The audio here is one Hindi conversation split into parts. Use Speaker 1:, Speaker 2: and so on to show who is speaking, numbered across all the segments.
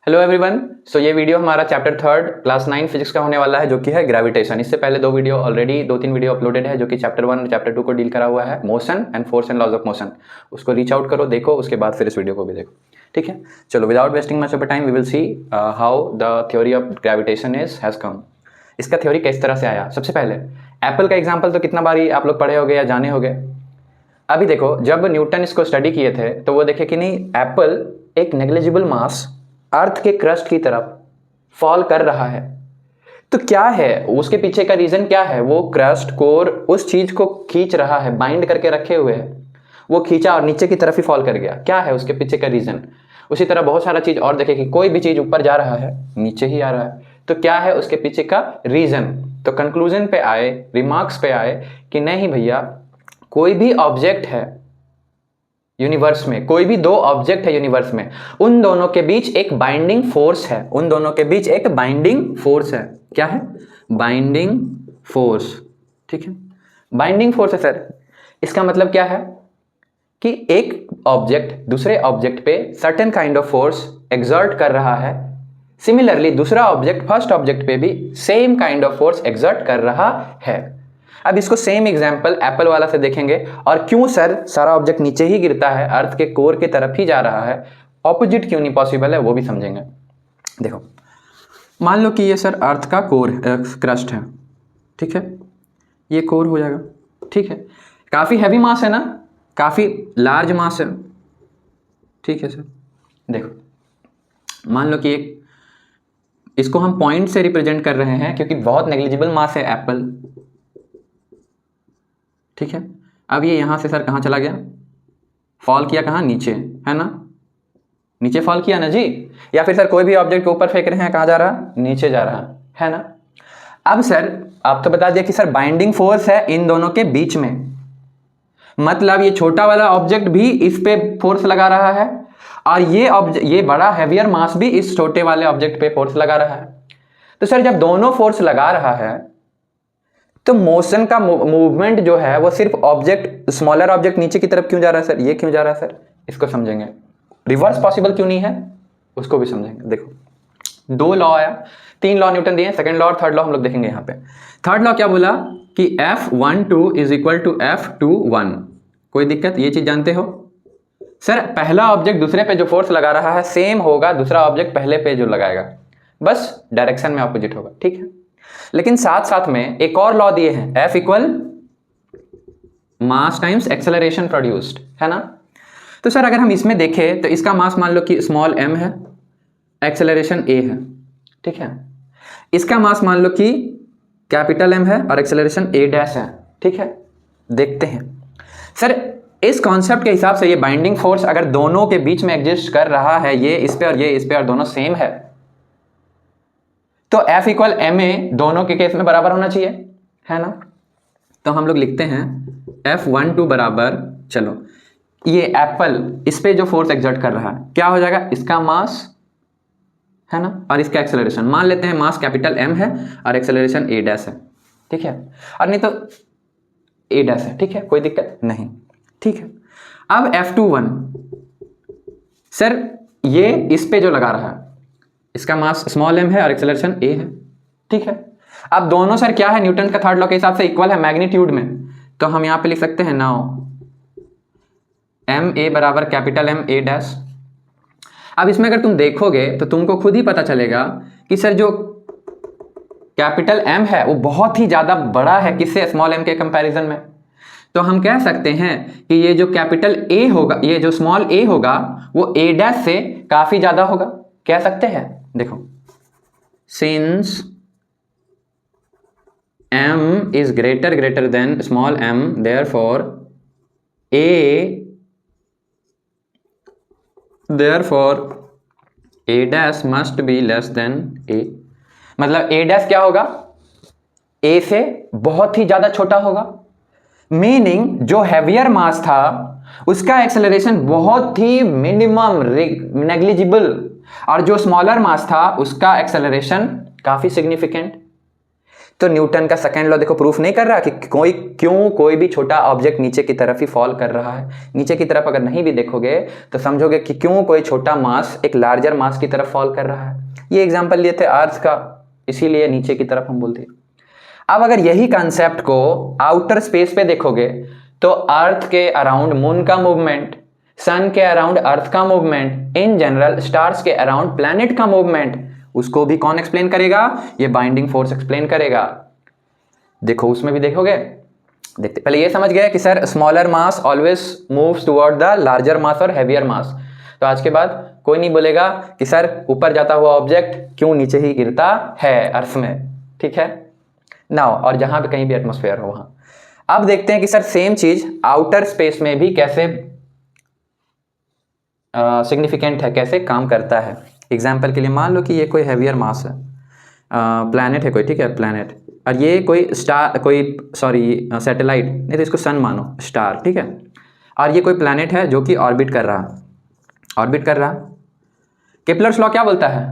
Speaker 1: Hello everyone. सो ये वीडियो हमारा चैप्टर 3 क्लास 9 फिजिक्स का होने वाला है, जो कि है ग्रेविटेशन। इससे पहले दो तीन वीडियो अपलोडेड है, जो कि चैप्टर 1 और चैप्टर 2 को डील करा हुआ है, motion and force and laws of motion. उसको रीच आउट करो, देखो, उसके बाद फिर इस वीडियो को भी देखो। ठीक है, चलो without wasting much of time we will see how the theory of gravitation has come. इसका थ्योरी किस तरह से आया। सबसे पहले एप्पल का एग्जाम्पल तो कितना बारी आप लोग पढ़े होंगे या जाने होंगे। अभी देखो, जब न्यूटन इसको स्टडी किए थे तो वो देखे कि नहीं, एप्पल एक नेग्लिजिबल मास अर्थ के क्रस्ट की तरफ फॉल कर रहा है। तो क्या है उसके पीछे का रीजन, क्या है? वो क्रस्ट कोर उस चीज को खींच रहा है, बाइंड करके रखे हुए है, वो खींचा और नीचे की तरफ ही फॉल कर गया। क्या है उसके पीछे का रीजन? उसी तरह बहुत सारा चीज और देखे कि कोई भी चीज ऊपर जा रहा है नीचे ही आ रहा है, तो क्या है उसके पीछे का रीजन? तो कंक्लूजन पे आए, रिमार्क्स पे आए कि नहीं भैया, कोई भी ऑब्जेक्ट है यूनिवर्स में, कोई भी दो ऑब्जेक्ट है यूनिवर्स में, उन दोनों के बीच एक बाइंडिंग फोर्स है, उन दोनों के बीच एक बाइंडिंग फोर्स है। क्या है? Binding force. ठीक है, बाइंडिंग फोर्स है सर। इसका मतलब क्या है कि एक ऑब्जेक्ट दूसरे ऑब्जेक्ट पे certain kind of force exert कर रहा है, सिमिलरली दूसरा ऑब्जेक्ट फर्स्ट ऑब्जेक्ट पे भी same kind of force exert कर रहा है। अब इसको सेम एग्जांपल एप्पल वाला से देखेंगे, और क्यों सर सारा ऑब्जेक्ट नीचे ही गिरता है, अर्थ के कोर की तरफ ही जा रहा है, ऑपोजिट क्यों नहीं पॉसिबल है, वो भी समझेंगे। देखो, मान लो कि ये सर अर्थ का कोर क्रस्ट है। ठीक है, ये कोर हो जाएगा। ठीक है, काफ़ी हैवी मास है ना, काफ़ी लार्ज मास है। ठीक है सर, देखो मान लो कि इसको हम पॉइंट से रिप्रेजेंट कर रहे हैं क्योंकि बहुत नेग्लिजिबल मास है एप्पल। ठीक है, अब ये यहां से सर कहाँ चला गया? फॉल किया कहाँ? नीचे, है ना? नीचे फॉल किया ना जी। या फिर सर कोई भी ऑब्जेक्ट को ऊपर फेंक रहे हैं, कहाँ जा रहा? नीचे जा रहा है ना? अब सर आप तो बता दिया कि सर बाइंडिंग फोर्स है इन दोनों के बीच में, मतलब ये छोटा वाला ऑब्जेक्ट भी इस पे फोर्स लगा रहा है, और ये बड़ा हैवियर मास भी इस छोटे वाले ऑब्जेक्ट पे फोर्स लगा रहा है। तो सर जब दोनों फोर्स लगा रहा है तो मोशन का मूवमेंट जो है वो सिर्फ ऑब्जेक्ट, स्मॉलर ऑब्जेक्ट नीचे की तरफ क्यों जा रहा है सर? ये क्यों जा रहा है सर? इसको समझेंगे। रिवर्स पॉसिबल क्यों नहीं है, उसको भी समझेंगे। देखो, दो लॉ आया, तीन लॉ न्यूटन दिए, सेकंड लॉ और थर्ड लॉ हम लोग देखेंगे। यहाँ पे थर्ड लॉ क्या बोला कि F12 is equal to F21। कोई दिक्कत? ये चीज जानते हो सर? पहला ऑब्जेक्ट दूसरे पे जो फोर्स लगा रहा है सेम होगा दूसरा ऑब्जेक्ट पहले पे जो लगाएगा, बस डायरेक्शन में ऑपोजिट होगा। ठीक है, लेकिन साथ साथ में एक और लॉ दिए हैं, F इक्वल मास टाइम्स एक्सेलरेशन प्रोड्यूस्ड, है ना? तो सर अगर हम इसमें देखें तो इसका मास मान लो कि स्मॉल m है, एक्सेलरेशन a है। ठीक है, इसका मास मान लो कि कैपिटल M है और एक्सेलरेशन a डैश है। ठीक है, देखते हैं सर इस कॉन्सेप्ट के हिसाब से ये बाइंडिंग फोर्स अगर दोनों के बीच में एग्जिस्ट कर रहा है, ये इस पे और ये इस पे, और दोनों सेम है, तो F इक्वल एम ए दोनों के केस में बराबर होना चाहिए, है ना? तो हम लोग लिखते हैं F12 बराबर, चलो ये एप्पल इस पे जो फोर्स एक्सर्ट कर रहा है क्या हो जाएगा? इसका मास, है ना, और इसका एक्सेलरेशन। मान लेते हैं मास कैपिटल M है और एक्सेलरेशन a डैश है। ठीक है, और नहीं तो a डैश है। ठीक है, कोई दिक्कत नहीं। ठीक है, अब F21 सर ये इस पे जो लगा रहा है, इसका मास स्मॉल m है और एक्सेलरेशन a है। ठीक है, अब दोनों सर क्या है? न्यूटन का थर्ड लॉ के हिसाब से इक्वल है मैग्नीट्यूड में, तो हम यहां पे लिख सकते हैं नाउ m a बराबर कैपिटल M a डैश। अब इसमें अगर तुम देखोगे तो तुमको खुद ही पता चलेगा कि सर जो कैपिटल M है वो बहुत ही ज्यादा बड़ा है किससे? स्मॉल m के कंपैरिजन में। तो हम कह सकते हैं कि ये जो कैपिटल A होगा, ये जो स्मॉल a होगा वो a डैश से काफी ज्यादा होगा, कह सकते हैं। देखो, since m is greater than small m, therefore a dash must be less than a। मतलब a डैश क्या होगा? a से बहुत ही ज्यादा छोटा होगा, मीनिंग जो हैवियर मास था उसका एक्सेलरेशन बहुत ही मिनिमम, नेग्लिजिबल, और जो स्मॉलर मास था उसका एक्सेलरेशन काफी सिग्निफिकेंट। तो न्यूटन का सेकंड लॉ देखो प्रूफ नहीं कर रहा कि कोई भी छोटा ऑब्जेक्ट नीचे की तरफ ही फॉल कर रहा है। नीचे की तरफ अगर नहीं भी देखोगे तो समझोगे कि क्यों कोई छोटा मास एक लार्जर मास की तरफ फॉल कर रहा है। ये एग्जांपल लिए थे अर्थ का, इसीलिए नीचे की तरफ हम बोलते हैं। अब अगर यही कॉन्सेप्ट को आउटर स्पेस पे देखोगे तो अर्थ के अराउंड मून का मूवमेंट, सन के अराउंड अर्थ का मूवमेंट, इन जनरल स्टार्स के अराउंड प्लैनेट का मूवमेंट, उसको भी कौन एक्सप्लेन करेगा? ये बाइंडिंग फोर्स एक्सप्लेन करेगा। देखो उसमें भी देखोगे, देखते पहले ये समझ गए कि sir smaller mass always moves toward the larger mass और हैवियर मास। तो आज के बाद कोई नहीं बोलेगा कि सर ऊपर जाता हुआ ऑब्जेक्ट क्यों नीचे ही गिरता है अर्थ में, ठीक है नाउ, और जहां पे कहीं भी एटमॉस्फेयर हो वहां। अब देखते हैं कि सर सेम चीज आउटर स्पेस में भी कैसे सिग्निफिकेंट है, कैसे काम करता है। एग्जाम्पल के लिए मान लो कि ये कोई हैवियर मास है, प्लैनेट है कोई, ठीक है प्लैनेट, और ये कोई स्टार, कोई सॉरी सैटेलाइट, नहीं तो इसको सन मानो, स्टार, ठीक है, और ये कोई प्लैनेट है जो कि ऑर्बिट कर रहा। केपलर्स लॉ क्या बोलता है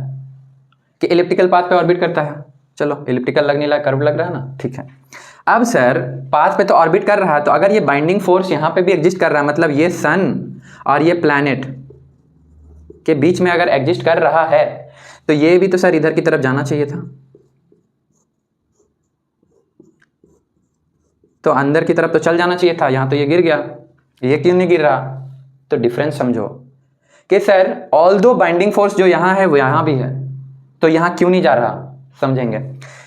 Speaker 1: कि इलिप्टिकल पाथ पे ऑर्बिट करता है। चलो इलिप्टिकल लगने लगा, कर्व लग रहा है ना, ठीक है। अब सर पाथ पे तो ऑर्बिट कर रहा है, तो अगर ये बाइंडिंग फोर्स यहाँ पे भी एग्जिस्ट कर रहा है, मतलब ये सन और ये प्लैनेट के बीच में अगर एग्जिस्ट कर रहा है, तो ये भी तो सर इधर की तरफ जाना चाहिए था, तो अंदर की तरफ तो चल जाना चाहिए था। यहाँ तो ये गिर गया, ये क्यों नहीं गिर रहा? तो डिफरेंस समझो कि सर ऑल्दो बाइंडिंग फोर्स जो यहाँ है वो यहाँ भी है, तो यहाँ क्यों नहीं जा रहा, समझेंगे।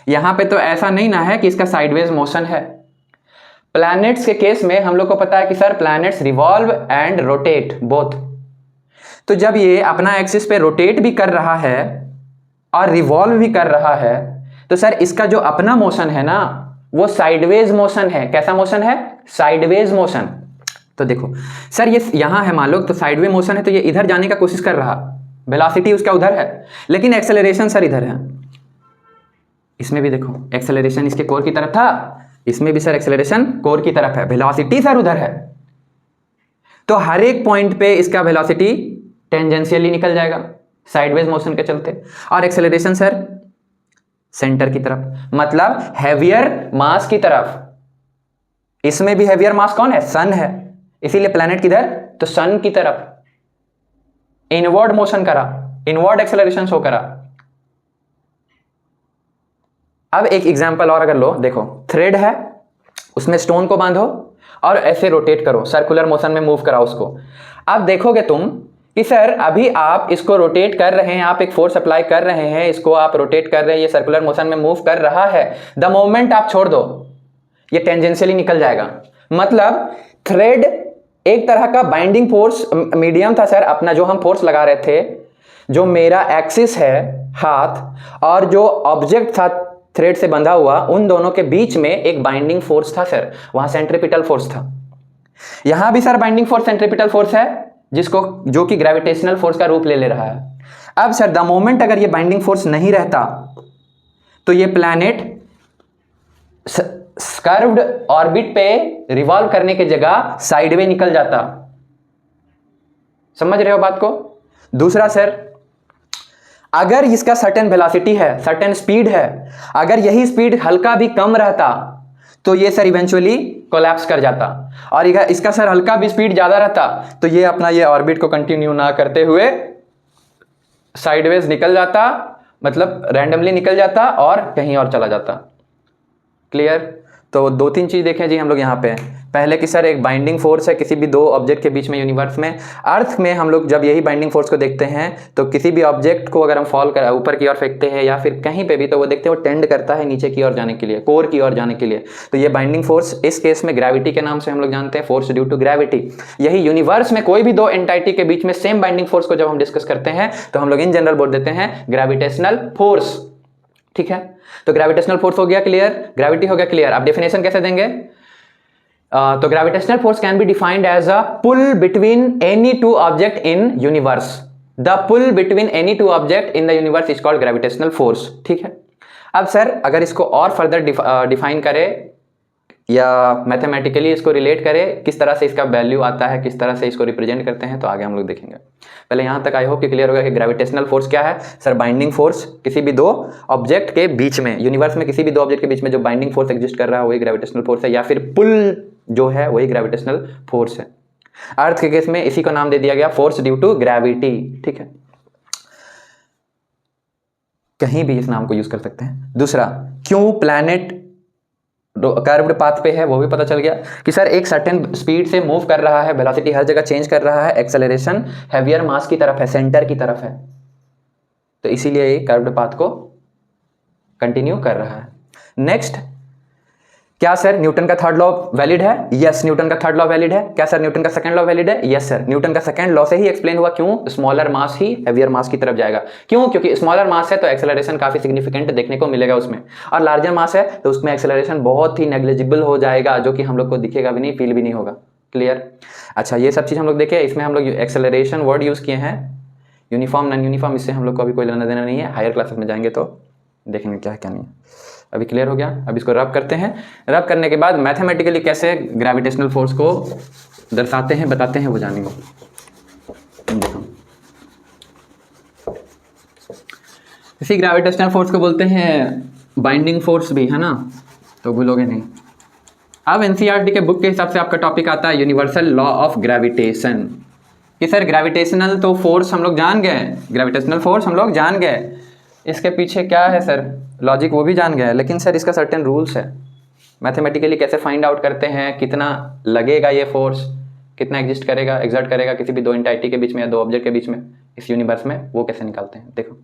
Speaker 1: यहाँ पे तो ऐसा नहीं ना है कि इसका साइडवेज मोशन है। प्लैनेट्स के केस में हम लोग को पता है कि sir planets revolve and rotate both. तो जब ये अपना एक्सिस पे रोटेट भी कर रहा है और रिवॉल्व भी कर रहा है, तो सर इसका जो अपना मोशन है ना वो साइडवेज मोशन है। कैसा मोशन है? Sideways motion. तो देखो सर ये यहां है मान लो, तो साइडवे मोशन है, तो ये इधर जाने का कोशिश कर रहा, वेलोसिटी उसका उधर है, लेकिन एक्सेलरेशन सर इधर है। इसमें भी देखो एक्सेलरेशन इसके कोर की तरफ था, इसमें भी सर एक्सेलरेशन कोर की तरफ है, वेलोसिटी सर उधर है। तो हर एक पॉइंट पे इसका वेलोसिटी टेंजेंशियली निकल जाएगा साइडवेज मोशन के चलते, और एक्सेलरेशन सर सेंटर की तरफ, मतलब हैवियर मास की तरफ। इसमें भी हैवियर मास कौन है? सन है, इसीलिए प्लैनेट किधर? तो सन की तरफ इनवर्ड मोशन करा, इनवर्ड एक्सेलरेशन शो करा। अब एक एग्जांपल और अगर लो, देखो थ्रेड है, उसमें स्टोन को बांधो और ऐसे रोटेट करो, सर्कुलर मोशन में मूव कराओ उसको। अब देखोगे तुम कि सर अभी आप इसको रोटेट कर रहे हैं, आप एक फोर्स अप्लाई कर रहे हैं, इसको आप रोटेट कर रहे हैं, ये सर्कुलर मोशन में मूव कर रहा है। द मोमेंट आप छोड़ दो ये टेंजेंशियली निकल जाएगा। मतलब थ्रेड एक तरह का बाइंडिंग फोर्स मीडियम था सर, अपना जो हम फोर्स लगा रहे थे, जो मेरा एक्सिस है हाथ और जो ऑब्जेक्ट था थ्रेड से बंधा हुआ, उन दोनों के बीच में एक बाइंडिंग फोर्स था सर, वहां सेंट्रीपिटल फोर्स था। यहां भी sir binding force centripetal force है, जो कि ग्रेविटेशनल फोर्स का रूप ले रहा है। अब सर द मोमेंट अगर ये बाइंडिंग फोर्स नहीं रहता तो ये प्लैनेट कर्व्ड ऑर्बिट पे रिवॉल्व करने की जगह साइडवे निकल जाता। समझ रहे हो बात को? दूसरा सर, अगर इसका सर्टेन वेलोसिटी है, सर्टेन स्पीड है, अगर यही स्पीड हल्का भी कम रहता तो ये सर इवेंचुअली कोलैप्स कर जाता, और इसका सर हल्का भी स्पीड ज्यादा रहता तो ये अपना ये ऑर्बिट को कंटिन्यू ना करते हुए साइडवेज निकल जाता, मतलब रैंडमली निकल जाता और कहीं और चला जाता। क्लियर? तो दो तीन चीज देखें जी हम लोग यहाँ पे। पहले कि सर एक बाइंडिंग फोर्स है किसी भी दो ऑब्जेक्ट के बीच में यूनिवर्स में। अर्थ में हम लोग जब यही बाइंडिंग फोर्स को देखते हैं तो किसी भी ऑब्जेक्ट को अगर हम फॉल कर ऊपर की ओर फेंकते हैं या फिर कहीं पे भी, तो वो देखते हैं वो टेंड करता है नीचे की ओर जाने के लिए, कोर की ओर जाने के लिए। तो ये बाइंडिंग फोर्स इस केस में ग्रेविटी के नाम से हम लोग जानते हैं, फोर्स ड्यू टू ग्रेविटी। यही यूनिवर्स में कोई भी दो एंटाइटी के बीच में सेम बाइंडिंग फोर्स को जब हम डिस्कस करते हैं तो हम लोग इन जनरल बोल देते हैं ग्रेविटेशनल फोर्स। ठीक है, तो ग्रेविटेशनल फोर्स हो गया क्लियर, ग्रेविटी हो गया क्लियर। अब डेफिनेशन कैसे देंगे? तो gravitational force can be defined as a pull between any two object in universe. The pull between any two object in the universe is called gravitational force. ठीक है, अब सर अगर इसको और फर्दर डिफाइन करें या मैथमेटिकली इसको रिलेट करें, किस तरह से इसका वैल्यू आता है, किस तरह से इसको रिप्रेजेंट करते हैं, तो आगे हम लोग देखेंगे। पहले यहाँ तक आई होप कि क्लियर होगा कि ग्रेविटेशनल फोर्स क्या है। सर बाइंडिंग फोर्स किसी भी दो ऑब्जेक्ट के बीच में, यूनिवर्स में किसी भी दो ऑब्जेक्ट के बीच में जो बाइंडिंग फोर्स एग्जिस्ट कर रहा है वही ग्रेविटेशनल फोर्स है, या फिर पुल जो है वही ग्रेविटेशनल फोर्स है। अर्थ के केस में इसी को नाम दे दिया गया फोर्स ड्यू टू ग्रेविटी। ठीक है, कहीं भी इस नाम को यूज कर सकते हैं। दूसरा, क्यों प्लैनेट कर्व्ड पाथ पे है वो भी पता चल गया कि सर एक सर्टेन स्पीड से मूव कर रहा है, वेलोसिटी हर जगह चेंज कर रहा है, एक्सेलरेशन हैवियर मास की तरफ है, सेंटर की तरफ है, तो इसीलिए ये कर्व्ड पाथ को कंटिन्यू कर रहा है। नेक्स्ट, क्या सर न्यूटन का थर्ड लॉ वैलिड है? यस, न्यूटन का थर्ड लॉ वैलिड है। क्या सर न्यूटन का सेकंड लॉ वैलिड है? यस सर, न्यूटन का सेकंड लॉ से ही एक्सप्लेन हुआ क्यों स्मॉलर मास ही हेवियर मास की तरफ जाएगा। क्यों? क्योंकि स्मॉलर मास है तो एक्सेलरेशन काफी सिग्निफिकेंट देखने को मिलेगा उसमें, और लार्जर मास है तो उसमें एक्सेलरेशन बहुत ही नेग्लिजिबल हो जाएगा, जो कि हम लोग को दिखेगा भी नहीं, फील भी नहीं होगा। क्लियर? अच्छा, ये सब चीज हम लोग देखे। इसमें हम लोग एक्सेलरेशन वर्ड यूज किए हैं, यूनिफॉर्म नॉन यूनिफॉर्म, इससे हम लोग को अभी कोई लेना देना नहीं है, हायर क्लासेस में जाएंगे तो देखेंगे क्या है क्या नहीं है। अभी क्लियर हो गया। अब इसको रब करते हैं। रब करने के बाद मैथमेटिकली कैसे ग्रेविटेशनल फोर्स को दर्शाते हैं, बताते हैं, वो जानेंगे। देखो, इसी ग्रेविटेशनल फोर्स को बोलते हैं बाइंडिंग फोर्स भी, है ना, तो भूलोगे नहीं। अब एनसीईआरटी के बुक के हिसाब से आपका टॉपिक आता है यूनिवर्सल लॉ ऑफ ग्रेविटेशन। कि सर ग्रेविटेशनल तो फोर्स हम लोग जान गए, ग्रेविटेशनल फोर्स हम लोग जान गए, इसके पीछे क्या है सर लॉजिक वो भी जान गया है, लेकिन सर इसका सर्टेन रूल्स है। मैथमेटिकली कैसे फाइंड आउट करते हैं, कितना लगेगा ये फोर्स, कितना एग्जिस्ट करेगा, एग्जर्ट करेगा किसी भी दो एंटिटी के बीच में या दो ऑब्जेक्ट के बीच में इस यूनिवर्स में, वो कैसे निकालते हैं। देखो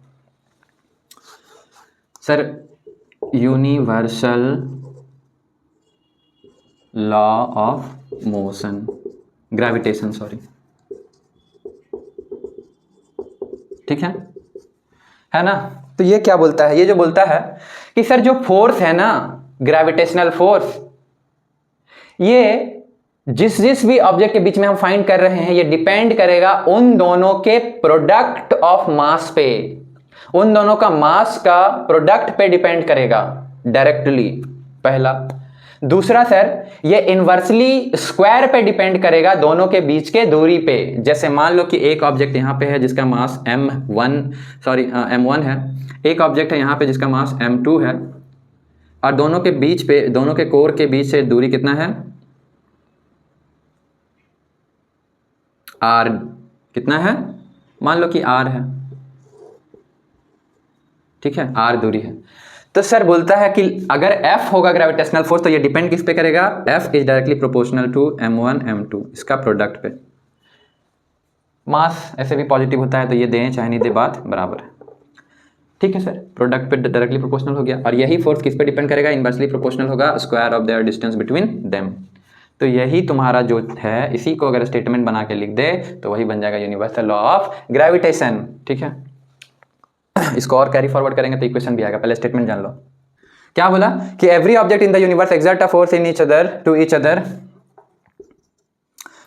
Speaker 1: sir, universal law of motion, gravitation, sorry, ठीक है ना। तो ये क्या बोलता है, ये जो बोलता है कि सर जो फोर्स है ना, ग्रेविटेशनल फोर्स, ये जिस भी ऑब्जेक्ट के बीच में हम फाइंड कर रहे हैं, ये डिपेंड करेगा उन दोनों के प्रोडक्ट ऑफ मास पे, उन दोनों का मास का प्रोडक्ट पे डिपेंड करेगा डायरेक्टली, पहला। दूसरा सर, ये इनवर्सली स्क्वायर पे डिपेंड करेगा दोनों के बीच के दूरी पे। जैसे मान लो कि एक ऑब्जेक्ट यहाँ पे है जिसका मास m1 है, एक ऑब्जेक्ट है यहाँ पे जिसका मास m2 है, और दोनों के बीच पे, दोनों के कोर के बीच से दूरी कितना है, r, कितना है, मान लो कि r है, ठीक है, r दूरी है। तो सर बोलता है कि अगर F होगा ग्रेविटेशनल फोर्स, तो ये डिपेंड किस पे करेगा, F is directly proportional to m1 m2, इसका प्रोडक्ट पे। मास ऐसे भी पॉजिटिव होता है, तो ये दें चाहे नहीं दे, बात बराबर है, ठीक है सर। प्रोडक्ट पे डायरेक्टली प्रोपोर्शनल हो गया, और यही फोर्स किस पे डिपेंड करेगा, इनवर्सली प्रोपोर्शनल होगा square of their distance between them. तो यही तुम्हारा जो है, इसी को अगर स्टेटमेंट बना के लिख दे तो वही बन जाएगा यूनिवर्सल लॉ ऑफ ग्रेविटेशन, ठीक है। इसको और कैरी फॉरवर्ड करेंगे तो इक्वेशन भी आएगा, पहले स्टेटमेंट जान लो। क्या बोला कि every object in the universe exert a force in each other to each other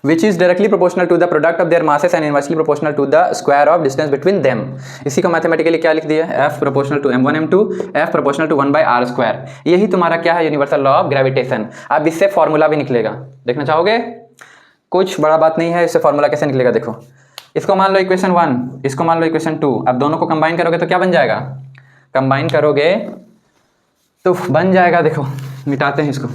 Speaker 1: which is directly proportional to the product of their masses and inversely proportional to the square of distance between them। इसी को मैथमेटिकली क्या लिख दिया, F proportional to m1 m2, F proportional to 1 by r square। यही तुम्हारा क्या है, यूनिवर्सल लॉ ऑफ ग्रेविटेशन। अब इससे फॉर्मूला भी निकलेगा, देखना चाहोगे, कुछ बड़ा बात नहीं है, इससे फॉर्मूला कैसे निकलेगा। देखो, इसको मान लो इक्वेशन 1, इसको मान लो इक्वेशन 2, अब दोनों को कंबाइन करोगे तो क्या बन जाएगा, कंबाइन करोगे तो बन जाएगा, देखो मिटाते हैं इसको,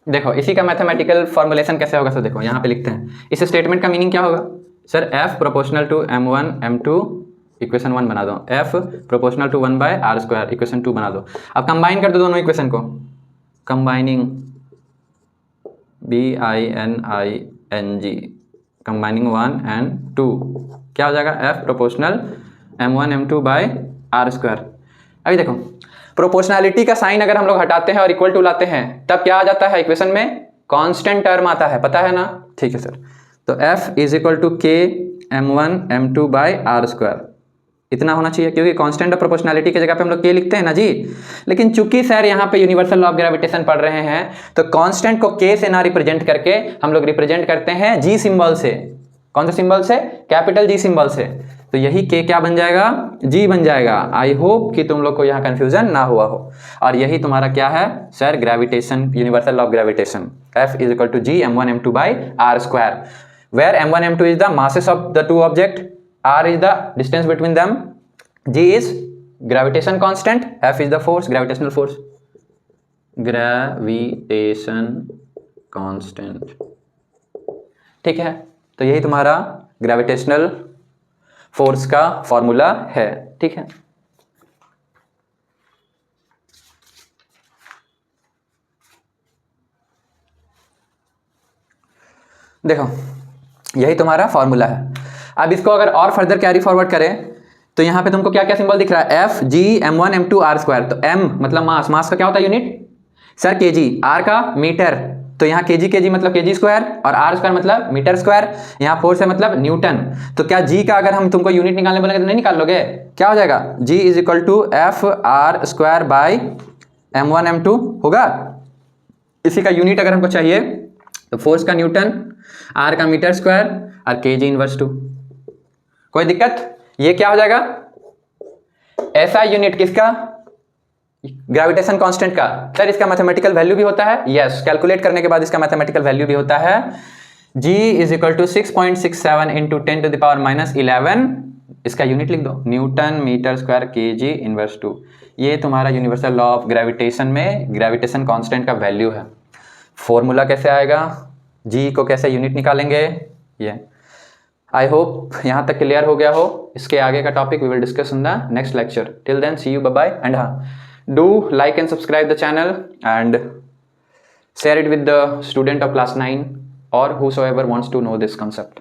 Speaker 1: देखो इसी का मैथमेटिकल फॉर्मुलेशन कैसे होगा। सर देखो यहाँ पे लिखते हैं, इस स्टेटमेंट का मीनिंग क्या होगा sir, F proportional to m1 m2 equation 1 बना दो, F proportional to 1 by r square equation 2 बना दो। अब कंबाइन कर दो दोनों इक्वेशन को, कंबाइनिंग BINING, कंबाइनिंग 1 and 2, क्या हो जाएगा, F proportional m1 m2 by r square. अभी देखो प्रोपोर्शनैलिटी का साइन अगर हम लोग हटाते हैं और इक्वल टू लाते हैं, तब क्या आ जाता है इक्वेशन में, कांस्टेंट टर्म आता है, पता है ना, ठीक है सर। तो F is equal to K m1 m2 by r square, इतना होना चाहिए, क्योंकि कांस्टेंट ऑफ प्रोपोर्शनैलिटी की जगह पे हम लोग K लिखते हैं ना जी। लेकिन चूंकि सर यहाँ पे यूनिवर्सल लॉ ऑफ ग्रेविटेशन पढ़ रहे हैं, तो कांस्टेंट को K से ना रिप्रेजेंट करके हम लोग रिप्रेजेंट करते हैं G सिंबल से। कौन से सिंबल से, कैपिटल G सिंबल से। तो यही k क्या बन जाएगा, g बन जाएगा। आई होप कि तुम लोग को यहाँ कंफ्यूजन ना हुआ हो। और यही तुम्हारा क्या है sir, gravitation, universal law of gravitation, F is equal to g m1 m2 by r square, where m1 m2 is the masses of the two object, r is the distance between them, g is gravitation constant, F is the force, gravitational force, gravitation constant। ठीक है, तो यही तुम्हारा ग्रेविटेशनल फोर्स का फॉर्मूला है। ठीक है, देखो यही तुम्हारा फॉर्मूला है। अब इसको अगर और फर्दर कैरी फॉरवर्ड करें तो यहाँ पे तुमको क्या क्या सिंबल दिख रहा है, F G m1 m2 r square. तो m मतलब मास, मास का क्या होता है यूनिट सर kg, r का मीटर, तो यहाँ kg मतलब kg स्क्वायर, और r स्क्वायर मतलब मीटर स्क्वायर, यहाँ फोर्स है मतलब न्यूटन। तो क्या g का अगर हम तुमको यूनिट निकालने बोलेंगे तो नहीं निकाल लोगे, क्या हो जाएगा, g is equal to F R square by m1 m2 होगा। इसी का यूनिट अगर हमको चाहिए तो फोर्स का न्यूटन, r का मीटर स्क्वायर और kg इनवर्स 2। कोई दिक्कत, ये क्या हो जाएगा, ऐसा यूनिट किसका, ग्रेविटेशन कांस्टेंट का। सर इसका मैथमेटिकल वैल्यू भी होता है, यस, कैलकुलेट करने के बाद इसका मैथमेटिकल वैल्यू भी होता है। g is equal to 6.67 into 10 to the power minus 11, इसका यूनिट लिख दो, newton metre square kg inverse 2। ये तुम्हारा यूनिवर्सल लॉ ऑफ ग्रेविटेशन में ग्रेविटेशन कांस्टेंट का वैल्यू है। फॉर्मूला कैसे आएगा, g को कैसे यूनिट निकालेंगे, ये आई होप यहाँ तक क्लियर हो गया हो। इसके आगे का topic we will discuss in the next lecture. Till then see you, bye bye, and हाँ, do like and subscribe the channel and share it with the student of class 9 or whosoever wants to know this concept.